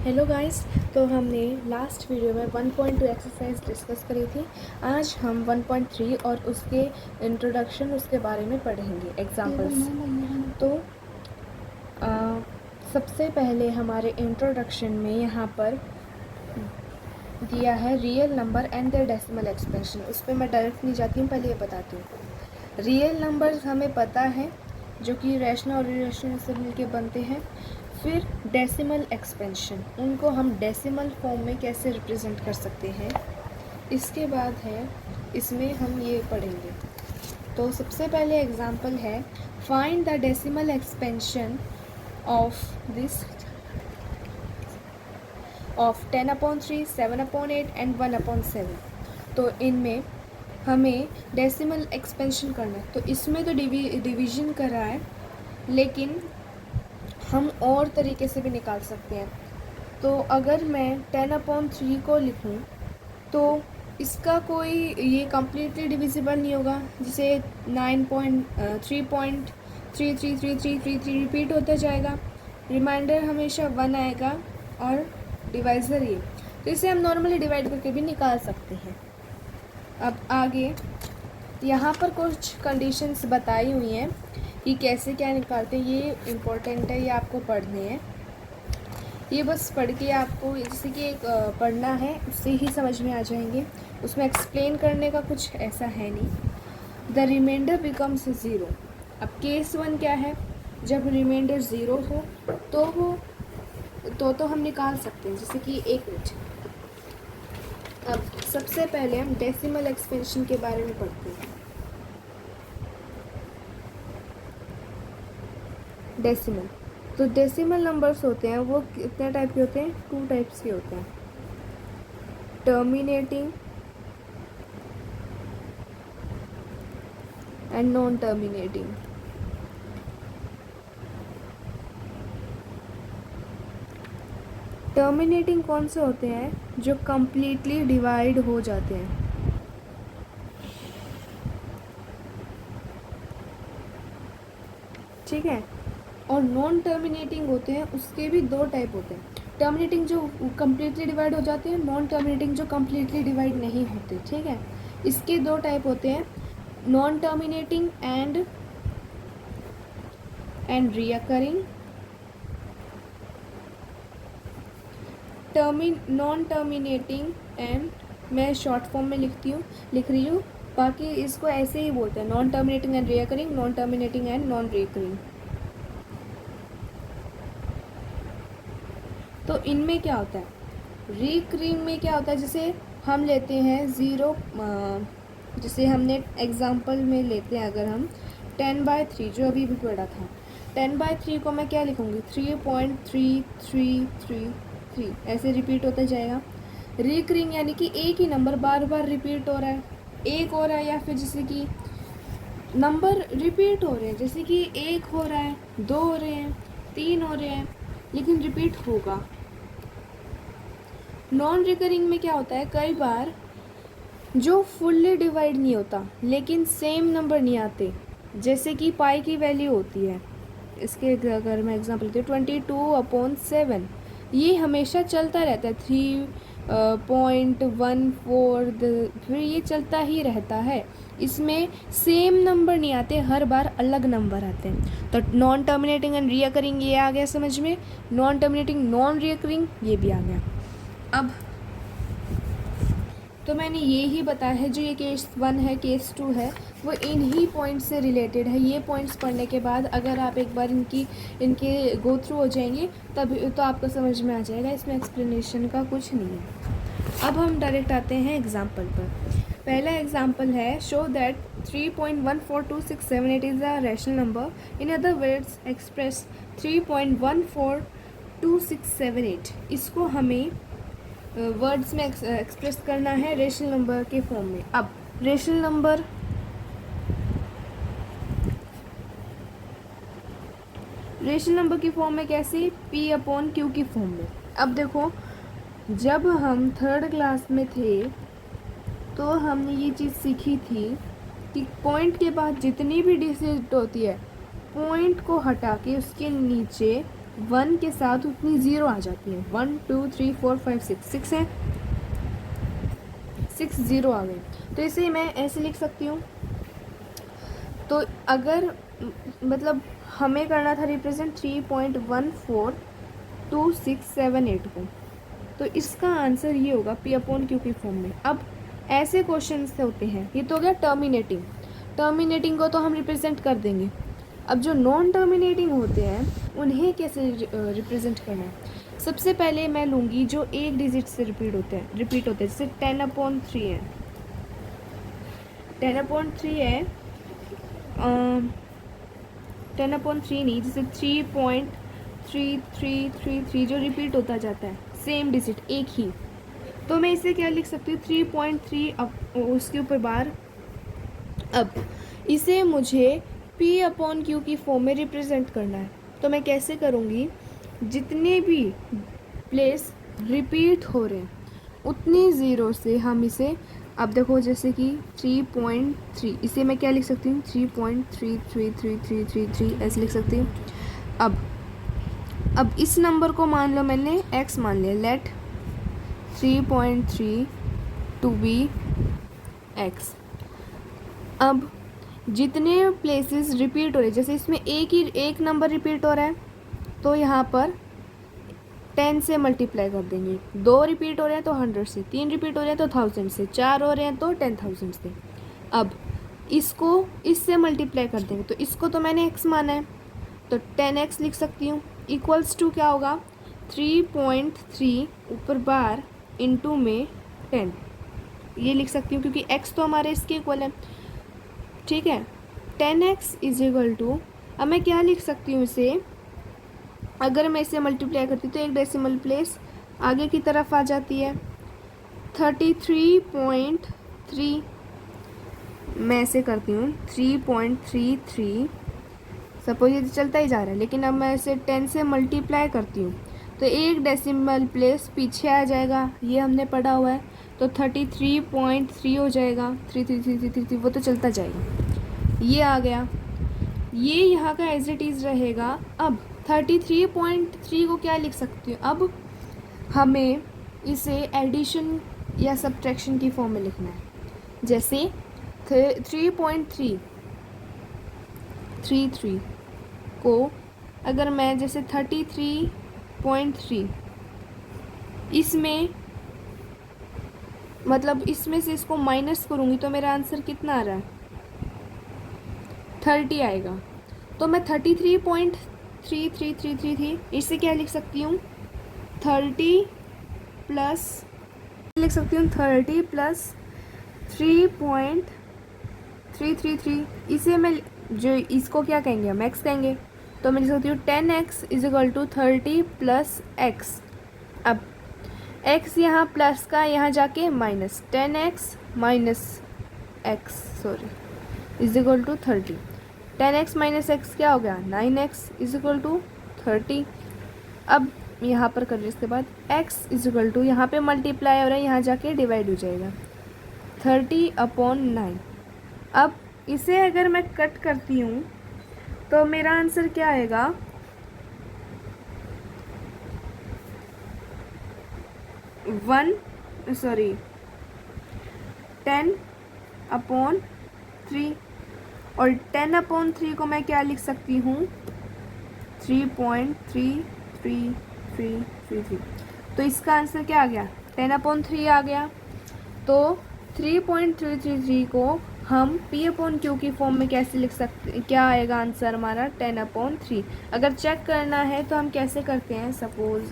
Hello guys. तो हमने last video में 1.2 एक्सरसाइज डिस्कस करी थी। आज हम 1.3 और उसके इंट्रोडक्शन उसके बारे में पढ़ेंगे एग्जांपल्स। तो सबसे पहले हमारे इंट्रोडक्शन में यहाँ पर दिया है real number and their decimal expansion. उस पर मैं डायरेक्ट नहीं जाती हूँ, पहले ये बताती हूँ। रियल नंबर्स हमें पता है जो कि रैशनल और इरेशनल से मिलके बनते हैं। फिर डेसिमल एक्सपेंशन, उनको हम डेसिमल फॉर्म में कैसे रिप्रेजेंट कर सकते हैं। इसके बाद है इसमें हम ये पढ़ेंगे। तो सबसे पहले एग्जांपल है find the decimal expansion of this of 10/3, 7/8 and 1/7। तो इनमें हमें डेसिमल एक्सपेंशन करना है। तो इसमें तो डिवीजन करा है, लेकिन हम और तरीके से भी निकाल सकते हैं। तो अगर मैं 10/3 को लिखूं तो इसका कोई ये कम्प्लीटली डिविजिबल नहीं होगा, जिसे 9.3.33333 रिपीट होता जाएगा। रिमाइंडर हमेशा 1 आएगा और डिवाइज़र ये। तो इसे हम नॉर्मली डिवाइड करके भी निकाल सकते हैं। अब आगे यहाँ पर कुछ कंडीशंस बताई हुई हैं कि कैसे क्या निकालते हैं। ये इम्पोर्टेंट है, ये आपको पढ़ने हैं। ये बस पढ़ के आपको जैसे कि एक पढ़ना है, उससे ही समझ में आ जाएंगे। उसमें एक्सप्लेन करने का कुछ ऐसा है नहीं। The remainder becomes 0। अब केस 1 क्या है, जब रिमाइंडर 0 हो तो हम निकाल सकते हैं, जैसे कि 1 मिनट। अब सबसे पहले हम डेसिमल एक्सपेंशन के बारे में पढ़ते हैं। डेसिमल, तो डेसिमल नंबर्स होते हैं वो कितने टाइप के होते हैं? 2 टाइप्स के होते हैं, terminating and non terminating. Terminating कौन से होते हैं? जो कंप्लीटली डिवाइड हो जाते हैं। ठीक है। और नॉन टर्मिनेटिंग होते हैं, उसके भी 2 टाइप होते हैं। टर्मिनेटिंग जो कम्प्लीटली डिवाइड हो जाते हैं, नॉन टर्मिनेटिंग जो कम्प्लीटली डिवाइड नहीं होते। ठीक है। इसके 2 टाइप होते हैं, non terminating and recurring. Non terminating and, मैं शॉर्ट फॉर्म में लिख रही हूँ, बाकी इसको ऐसे ही बोलते हैं, non terminating and recurring, non terminating and non recurring. तो इनमें क्या होता है, रिकरिंग में क्या होता है, जैसे हम लेते हैं 0, जैसे हमने एग्जांपल में लेते हैं, अगर हम 10/3 जो अभी भी पढ़ा था, 10/3 को मैं क्या लिखूँगी? 3.3333 ऐसे रिपीट होता जाएगा। रिकरिंग यानी कि एक ही नंबर बार बार रिपीट हो रहा है, एक हो रहा है, या फिर जैसे कि नंबर रिपीट हो रहे हैं, जैसे कि 1 हो रहा है, 2 हो रहे हैं, 3 हो रहे हैं, लेकिन रिपीट होगा। नॉन रिकरिंग में क्या होता है, कई बार जो फुल्ली डिवाइड नहीं होता लेकिन सेम नंबर नहीं आते, जैसे कि पाई की वैल्यू होती है। इसके अगर मैं एग्जांपल देती हूँ 22/7, ये हमेशा चलता रहता है। 3.14 फिर ये चलता ही रहता है। इसमें सेम नंबर नहीं आते, हर बार अलग नंबर आते हैं। तो नॉन टर्मिनेटिंग एंड रिकरिंग ये आ गया समझ में, नॉन टर्मिनेटिंग नॉन रिकरिंग ये भी आ गया। अब तो मैंने ये ही बताया है, जो ये केस 1 है, केस 2 है, वो इन्हीं पॉइंट्स से रिलेटेड है। ये पॉइंट्स पढ़ने के बाद अगर आप एक बार इनके गो थ्रू हो जाएंगे तब तो आपको समझ में आ जाएगा, इसमें एक्सप्लेनेशन का कुछ नहीं है। अब हम डायरेक्ट आते हैं एग्जाम्पल पर। पहला एग्जाम्पल है, show that 3.142678 is a rational number. In other words express 3.142678। इसको हमें वर्ड्स में एक्सप्रेस करना है रेशनल नंबर के फॉर्म में। अब रेशनल नंबर की फॉर्म में कैसे? P/Q की फॉर्म में। अब देखो, जब हम 3rd क्लास में थे तो हमने ये चीज़ सीखी थी कि पॉइंट के बाद जितनी भी डिजिट होती है, पॉइंट को हटा के उसके नीचे 1 के साथ उतनी 0 आ जाती है। 1 2 3 4 5 6 है, 6 0 आ गए। तो इसे मैं ऐसे लिख सकती हूँ। तो अगर मतलब हमें करना था रिप्रेजेंट 3.142678 को, तो इसका आंसर ये होगा P अपॉन Q की फॉर्म में। अब ऐसे क्वेश्चन होते हैं, ये तो हो गया टर्मिनेटिंग। टर्मिनेटिंग को तो हम रिप्रेजेंट कर देंगे। अब जो नॉन टर्मिनेटिंग होते हैं उन्हें कैसे रिप्रेजेंट करना है? सबसे पहले मैं लूँगी जो एक डिजिट से रिपीट होते हैं जैसे 10/3 है। 10/3 है, 10/3 नहीं, जैसे 3.3333 जो रिपीट होता जाता है, सेम डिजिट एक ही। तो मैं इसे क्या लिख सकती हूँ? 3.3 उसके ऊपर बार। अब इसे मुझे P अपॉन Q की फॉर्म में रिप्रेजेंट करना है। तो मैं कैसे करूँगी? जितने भी प्लेस रिपीट हो रहे हैं उतनी ज़ीरो से हम इसे, अब देखो जैसे कि 3.3, इसे मैं क्या लिख सकती हूँ? 3.33333 ऐसे लिख सकती हूँ। अब इस नंबर को मान लो मैंने x मान लिया। Let 3.3 to be x। अब जितने प्लेसेस रिपीट हो रहे हैं, जैसे इसमें एक नंबर रिपीट हो रहा है तो यहाँ पर 10 से मल्टीप्लाई कर देंगे। 2 रिपीट हो रहे हैं तो 100 से, 3 रिपीट हो रहे हैं तो 1000 से, 4 हो रहे हैं तो 10,000 से। अब इसको इससे मल्टीप्लाई कर देंगे, तो इसको तो मैंने x माना है तो 10x लिख सकती हूँ। इक्वल्स टू क्या होगा? 3.3 ऊपर बार इंटू में 10, ये लिख सकती हूँ क्योंकि x तो हमारे इसके इक्वल है। ठीक है, 10x इज इक्वल टू, अब मैं क्या लिख सकती हूँ इसे? अगर मैं इसे मल्टीप्लाई करती हूँ तो एक डेसिमल प्लेस आगे की तरफ आ जाती है। 33.3 मैं ऐसे करती हूँ 3.33, सपोज ये चलता ही जा रहा है, लेकिन अब मैं इसे 10 से मल्टीप्लाई करती हूँ तो एक डेसिमल प्लेस पीछे आ जाएगा, ये हमने पढ़ा हुआ है। तो 33.3 हो जाएगा। 33333 वो तो चलता जाएगा, ये आ गया, ये यहाँ का एज इट इज़ रहेगा। अब 33.3 को क्या लिख सकती हूँ? अब हमें इसे एडिशन या सब्ट्रैक्शन की फॉर्म में लिखना है। जैसे 3.333 को अगर मैं जैसे 33.3 इसमें, मतलब इसमें से इसको माइनस करूँगी तो मेरा आंसर कितना आ रहा है? 30 आएगा। तो मैं 33.3333 थी, इसे क्या लिख सकती हूँ? 30 प्लस, लिख सकती हूँ 30 प्लस 3.333। इसे मैं, जो इसको क्या कहेंगे? हम x कहेंगे। तो मैं लिख सकती हूँ 10x is equal to 30 plus x। अब x यहाँ प्लस का यहाँ जाके minus, 10x minus x is equal to 30। 10x minus x क्या हो गया? 9x is equal to 30। अब यहाँ पर कर इसके बाद x इज इक्वल टू, यहाँ पे मल्टीप्लाई हो रहा है, यहाँ जाके डिवाइड हो जाएगा 30/9। अब इसे अगर मैं कट करती हूँ तो मेरा आंसर क्या आएगा? 10/3 और 10/3 को मैं क्या लिख सकती हूँ? 3.3333। तो इसका आंसर क्या आ गया? 10/3 आ गया। तो 3.333 को हम P अपॉन Q की फॉर्म में कैसे लिख सकते? क्या आएगा आंसर हमारा? 10/3। अगर चेक करना है तो हम कैसे करते हैं? सपोज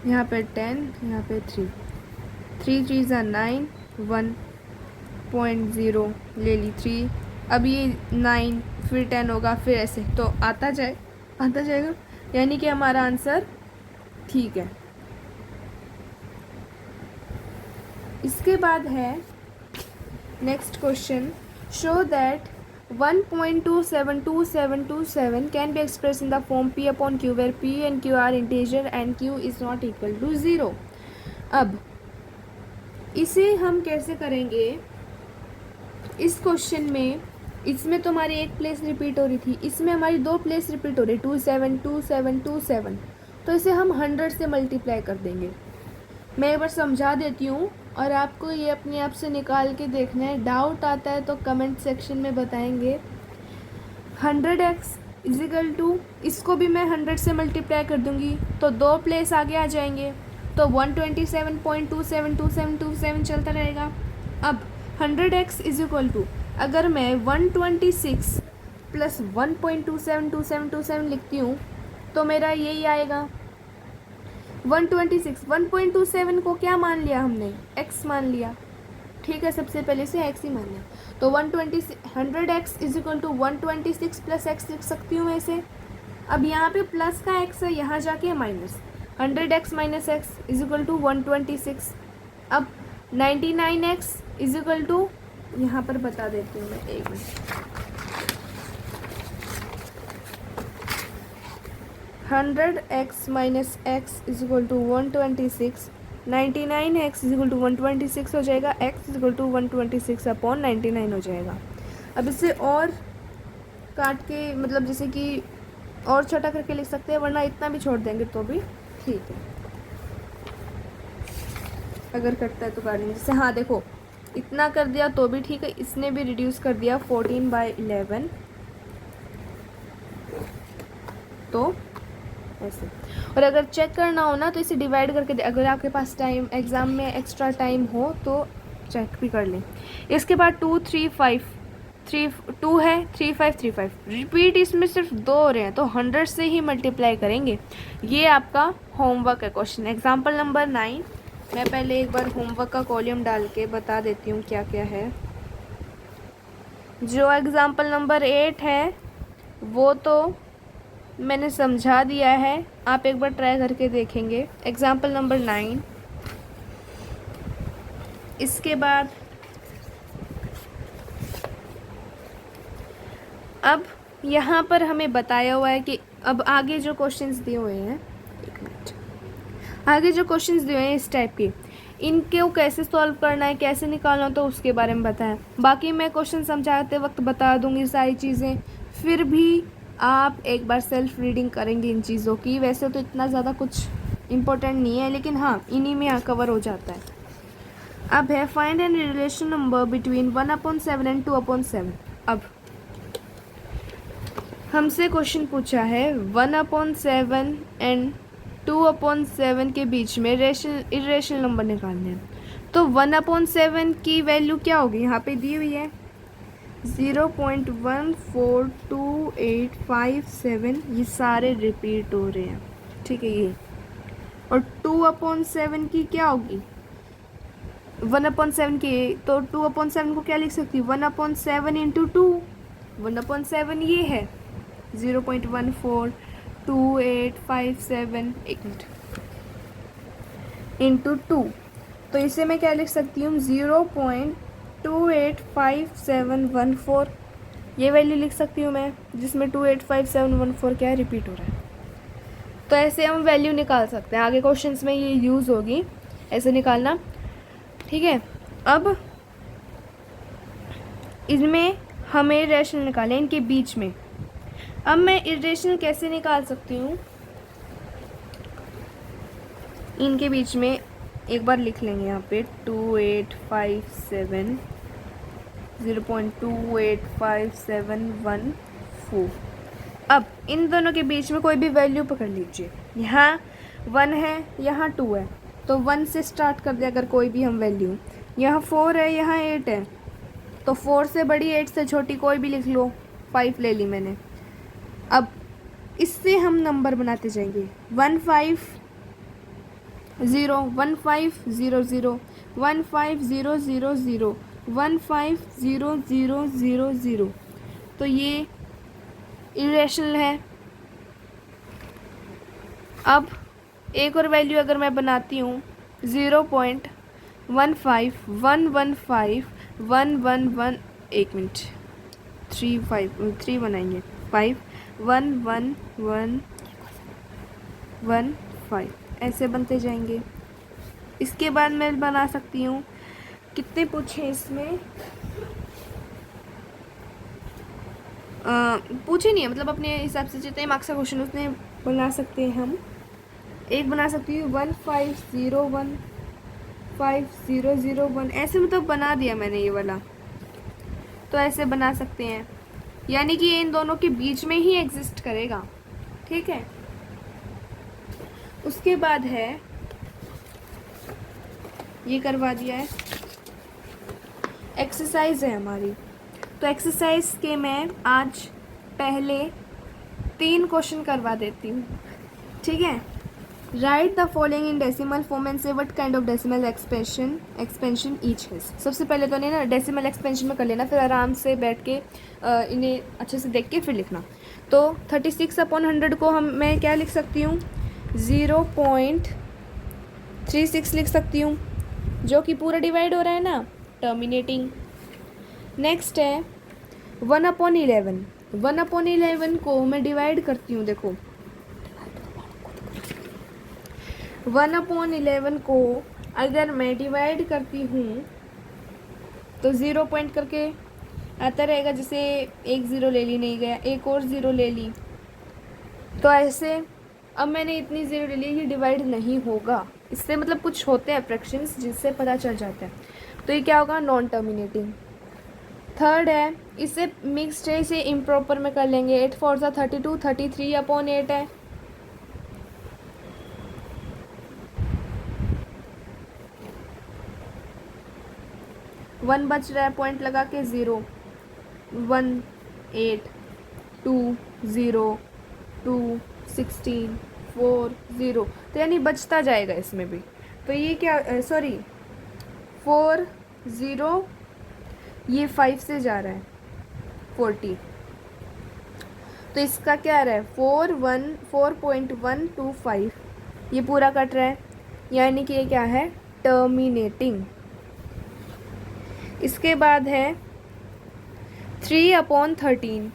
यहाँ पे 10, यहाँ पे 3 3 × 9, 1.0 ले ली 3, अब ये 9 फिर 10 होगा, फिर ऐसे, तो आता जाएगा, यानी कि हमारा आंसर ठीक है। इसके बाद है next question, show that 1.272727 can be express in the form P upon Q where P and Q are integer and Q is not equal to 0। अब इसे हम कैसे करेंगे? इस क्वेश्चन में इसमें तो हमारी एक प्लेस रिपीट हो रही थी, इसमें हमारी 2 प्लेस रिपीट हो रही, 2 7 2 7 2 7, तो इसे हम 100 से मल्टीप्लाई कर देंगे। मैं एक बार समझा देती हूँ और आपको ये अपने आप से निकाल के देखना है। डाउट आता है तो कमेंट सेक्शन में बताएंगे। 100x इजिकल टू, इसको भी मैं 100 से मल्टीप्लाई कर दूँगी तो 2 प्लेस आगे आ जाएंगे, तो 127.272727 चलता रहेगा। अब 100x इजिकल टू, अगर मैं 126 प्लस 1.272727 लिखती हूँ तो मेरा यही आएगा 126। 1.27 को क्या मान लिया हमने, x मान लिया, ठीक है, सबसे पहले से x ही मान लिया, तो 100x is equal to 126 plus x लिख सकती हूँ मैं इसे। अब यहाँ पे प्लस का x है, यहाँ जाके minus, 100x minus x is equal to 126। अब 99x इज इक्वल टू, यहाँ पर बता देती हूँ मैं, एक minute, 100x minus x is equal to 126, 99x is equal to 126 हो जाएगा, x is equal to 126 upon 99 हो जाएगा। अब इसे और काट के, मतलब जैसे कि और छोटा करके लिख सकते हैं, वरना इतना भी छोड़ देंगे तो भी ठीक है, अगर कटता है तो काट लेंगे। जैसे हाँ देखो, इतना कर दिया तो भी ठीक है, इसने भी रिड्यूस कर दिया 14/11, तो ऐसे। और अगर चेक करना हो ना तो इसे डिवाइड करके दे, अगर आपके पास टाइम एग्ज़ाम में एक्स्ट्रा टाइम हो तो चेक भी कर लें। इसके बाद 2 3 5 3 2 है, 3 5 3 5 रिपीट इसमें सिर्फ 2 हो रहे हैं, तो 100 से ही मल्टीप्लाई करेंगे। ये आपका होमवर्क है क्वेश्चन एग्जाम्पल नंबर 9। मैं पहले एक बार होमवर्क का कॉलम डाल के बता देती हूँ क्या क्या है। जो एग्जाम्पल नंबर 8 है वो तो मैंने समझा दिया है, आप एक बार ट्राई करके देखेंगे। एग्जाम्पल नंबर 9, इसके बाद अब यहाँ पर हमें बताया हुआ है कि अब आगे जो क्वेश्चंस दिए हुए हैं, एक मिनट, आगे जो क्वेश्चंस दिए हुए हैं इस टाइप के, इनको कैसे सॉल्व करना है, कैसे निकालना तो उसके बारे में बताएं। बाकी मैं क्वेश्चन समझाते वक्त बता दूंगी सारी चीज़ें, फिर भी आप एक बार सेल्फ रीडिंग करेंगे इन चीज़ों की। वैसे तो इतना ज़्यादा कुछ इम्पोर्टेंट नहीं है, लेकिन हाँ इन्हीं में कवर हो जाता है। अब है find an relation number between 1/7 and 2/7। अब हमसे क्वेश्चन पूछा है 1/7 एंड 2/7 के बीच में इरेशनल नंबर निकालने हैं। तो 1/7 की वैल्यू क्या होगी, यहाँ पे दी हुई है 0.142857, ये सारे रिपीट हो रहे हैं, ठीक है ये। और 2/7 की क्या होगी, 1/7 की, तो 2/7 को क्या लिख सकती हूँ, 1/7 इंटू 2, 1/7 ये है 0.142857, एक मिनट, इंटू 2, तो इसे मैं क्या लिख सकती हूँ 0.285714, ये वैल्यू लिख सकती हूँ मैं, जिसमें 285714 क्या है, रिपीट हो रहा है। तो ऐसे हम वैल्यू निकाल सकते हैं, आगे क्वेश्चंस में ये यूज़ होगी ऐसे निकालना, ठीक है। अब इसमें हमें रेशनल निकालें इनके बीच में। अब मैं इरेशनल कैसे निकाल सकती हूँ, इनके बीच में एक बार लिख लेंगे यहाँ पे 2857 0.285714। अब इन दोनों के बीच में कोई भी वैल्यू पकड़ लीजिए, यहाँ 1 है, यहाँ 2 है, तो 1 से स्टार्ट कर दे अगर कोई भी हम वैल्यू, यहाँ 4 है, यहाँ 8 है, तो 4 से बड़ी 8 से छोटी कोई भी लिख लो, 5 ले ली मैंने। अब इससे हम नंबर बनाते जाएंगे 1500 1500 15000 15000, तो ये इरेशनल है। अब एक और वैल्यू अगर मैं बनाती हूँ 0.15115 एक मिनट, 3 बनाएंगे, 51115 ऐसे बनते जाएंगे। इसके बाद मैं बना सकती हूँ, कितने पूछे इसमें, पूछे नहीं है, मतलब अपने हिसाब से जितने मार्क्स का क्वेश्चन उतने बना सकते हैं हम। एक बना सकती हूँ 1501 5001, ऐसे मतलब बना दिया मैंने ये वाला, तो ऐसे बना सकते हैं, यानी कि ये इन दोनों के बीच में ही एग्जिस्ट करेगा, ठीक है। उसके बाद है, ये करवा दिया है, एक्सरसाइज है हमारी। तो एक्सरसाइज के मैं आज पहले 3 क्वेश्चन करवा देती हूँ, ठीक है। Right the following in decimal form and say what kind of decimal expansion each has. सबसे पहले तो नहीं ना डेसिमल एक्सपेंशन में कर लेना, फिर आराम से बैठ के इन्हें अच्छे से देख के फिर लिखना। तो 36/100 को मैं क्या लिख सकती हूँ, 0.36 लिख सकती हूँ, जो कि पूरा डिवाइड हो रहा है ना, टर्मिनेटिंग। नेक्स्ट है 1/11। 1/11 को मैं डिवाइड करती हूँ, देखो 1/11 को अगर मैं डिवाइड करती हूँ तो 0 पॉइंट करके आता रहेगा, जैसे एक 0 ले ली, नहीं गया, एक और 0 ले ली, तो ऐसे अब मैंने इतनी 0 ले ली, ये डिवाइड नहीं होगा। इससे मतलब कुछ होते हैं फ्रैक्शंस जिससे पता चल जाता है, तो ये क्या होगा, नॉन टर्मिनेटिंग। थर्ड है, इसे मिक्सड है, इसे इम्प्रॉपर में कर लेंगे। 8 4 32, 33/8 है। वन बच रहा है, पॉइंट लगा के 0 1 8 2 0 2 16 4 0, तो यानी बचता जाएगा इसमें भी। तो ये क्या, सॉरी 4 0, ये 5 से जा रहा है 40, तो इसका क्या आ रहा है 4.125, ये पूरा कट रहा है, यानी कि ये क्या है, टर्मिनेटिंग। इसके बाद है 3/13।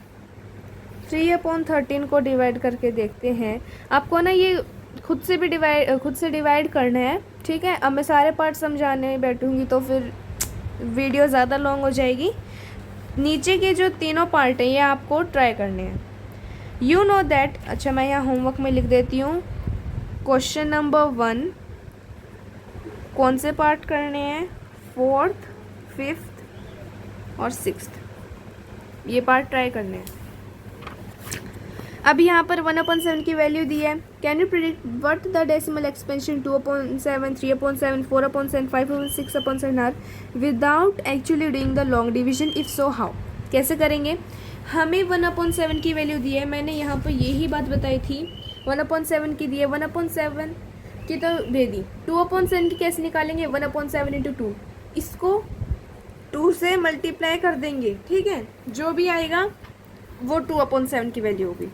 3/13 को डिवाइड करके देखते हैं। आपको ना ये खुद से डिवाइड करना है, ठीक है। अब मैं सारे पार्ट समझाने बैठूंगी तो फिर वीडियो ज़्यादा लॉन्ग हो जाएगी। नीचे के जो तीनों पार्ट हैं ये आपको ट्राई करने हैं। यू नो दैट, अच्छा मैं यहाँ होमवर्क में लिख देती हूँ, क्वेश्चन नंबर 1 कौन से पार्ट करने हैं, 4th 5th और 6th, ये पार्ट ट्राई करने हैं। अब यहाँ पर 1/7 की वैल्यू दी है। Can you predict what the decimal expansion 2/7, 3/7, 4/7, 5/6/7 are without actually doing the long division, if so how. कैसे करेंगे, हमें 1/7 की वैल्यू दी है, मैंने यहाँ पर यही बात बताई थी, 1/7 की दी है, 1/7 की तो दे दी। 2/7 की कैसे निकालेंगे, 1/7 × 2, इसको 2 से मल्टीप्लाई कर देंगे, ठीक है, जो भी आएगा वो 2/7 की वैल्यू होगी।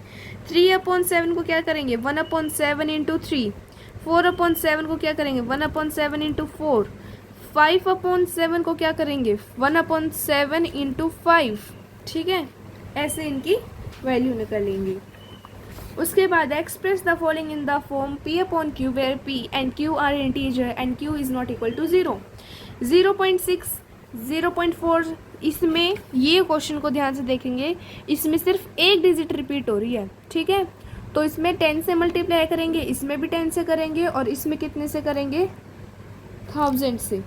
3/7 को क्या करेंगे, 1/7 × 3। 4/7 को क्या करेंगे, 1/7 × 4। 5/7 को क्या करेंगे, 1/7 × 5, ठीक है, ऐसे इनकी वैल्यू निकालेंगे। उसके बाद express the following in the form P/Q where P and Q are integer and Q is not equal to 0। 0.6 0.4, इसमें ये क्वेश्चन को ध्यान से देखेंगे, इसमें सिर्फ एक डिजिट रिपीट हो रही है, ठीक है, तो इसमें 10 से मल्टीप्लाई करेंगे, इसमें भी 10 से करेंगे, और इसमें कितने से करेंगे, 1000 से।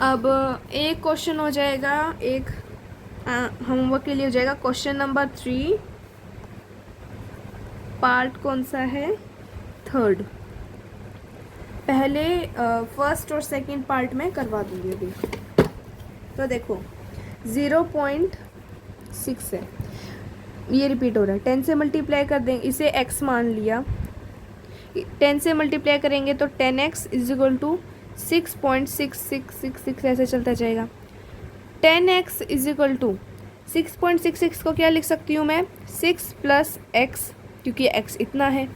अब एक क्वेश्चन हो जाएगा, एक होमवर्क के लिए हो जाएगा, क्वेश्चन नंबर 3, पार्ट कौन सा है, 3rd। पहले 1st और 2nd पार्ट में करवा दूंगी अभी। तो देखो 0.6 है, ये रिपीट हो रहा है, 10 से मल्टीप्लाई कर देंगे, इसे x मान लिया, 10 से मल्टीप्लाई करेंगे तो 10x = 6.6666, ऐसे चलता जाएगा। 10x = 6.66 को क्या लिख सकती हूँ मैं, 6 + x, क्योंकि x इतना है।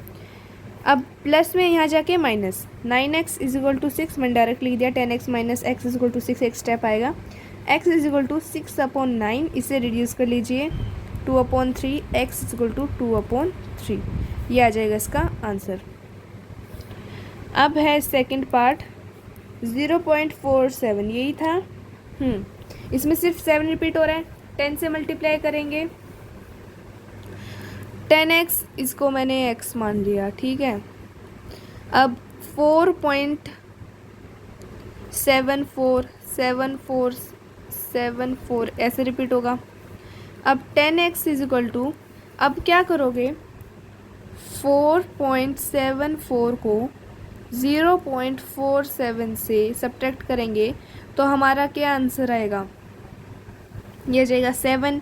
अब प्लस में यहाँ जाके माइनस, 9x = 6, मैंने डायरेक्ट लिख दिया, 10x - x = 6, एक स्टेप आएगा, x = 6/9, इसे रिड्यूस कर लीजिए, 2/3, x = 2/3, ये आ जाएगा इसका आंसर। अब है 2nd पार्ट, 0.47, यही था। इसमें सिर्फ 7 रिपीट हो रहा है, 10 से मल्टीप्लाई करेंगे। 10x इसको मैंने x मान लिया, ठीक है। अब 4.747474 ऐसे रिपीट होगा। अब 10x इज इक्वल टू, अब क्या करोगे, 4.74 को 0.47 से सब्ट्रैक्ट करेंगे तो हमारा क्या आंसर आएगा, ये हो जाएगा 7,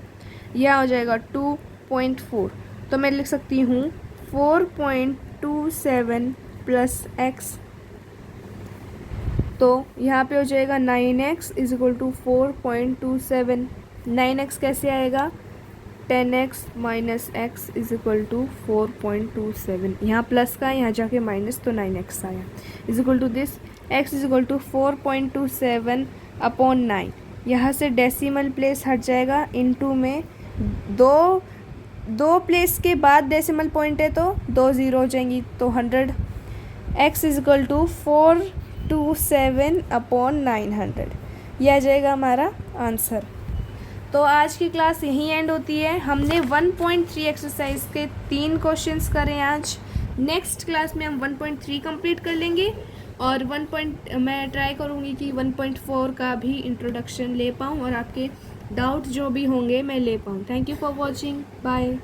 यह हो जाएगा 2.4। तो मैं लिख सकती हूँ 4.27 प्लस x, तो यहाँ पे हो जाएगा 9x is equal to 4.27। 9x कैसे आएगा, 10x minus x is equal to 4.27। यहाँ प्लस का यहाँ जाके माइनस, तो 9x आया is equal to this, x is equal to 4.27 upon 9। यहाँ से डेसिमल प्लेस हट जाएगा, इनटू में दो प्लेस के बाद डेसिमल पॉइंट है तो 2 0 हो जाएंगी, तो 100। x is equal to 427 upon 900, यह आ जाएगा हमारा आंसर। तो आज की क्लास यहीं एंड होती है। हमने 1.3 एक्सरसाइज के 3 क्वेश्चंस करे आज। नेक्स्ट क्लास में हम 1.3 कंप्लीट कर लेंगे और मैं ट्राई करूँगी कि 1.4 का भी इंट्रोडक्शन ले पाऊँ और आपके डाउट जो भी होंगे मैं ले पाऊँ। Thank you for watching, bye.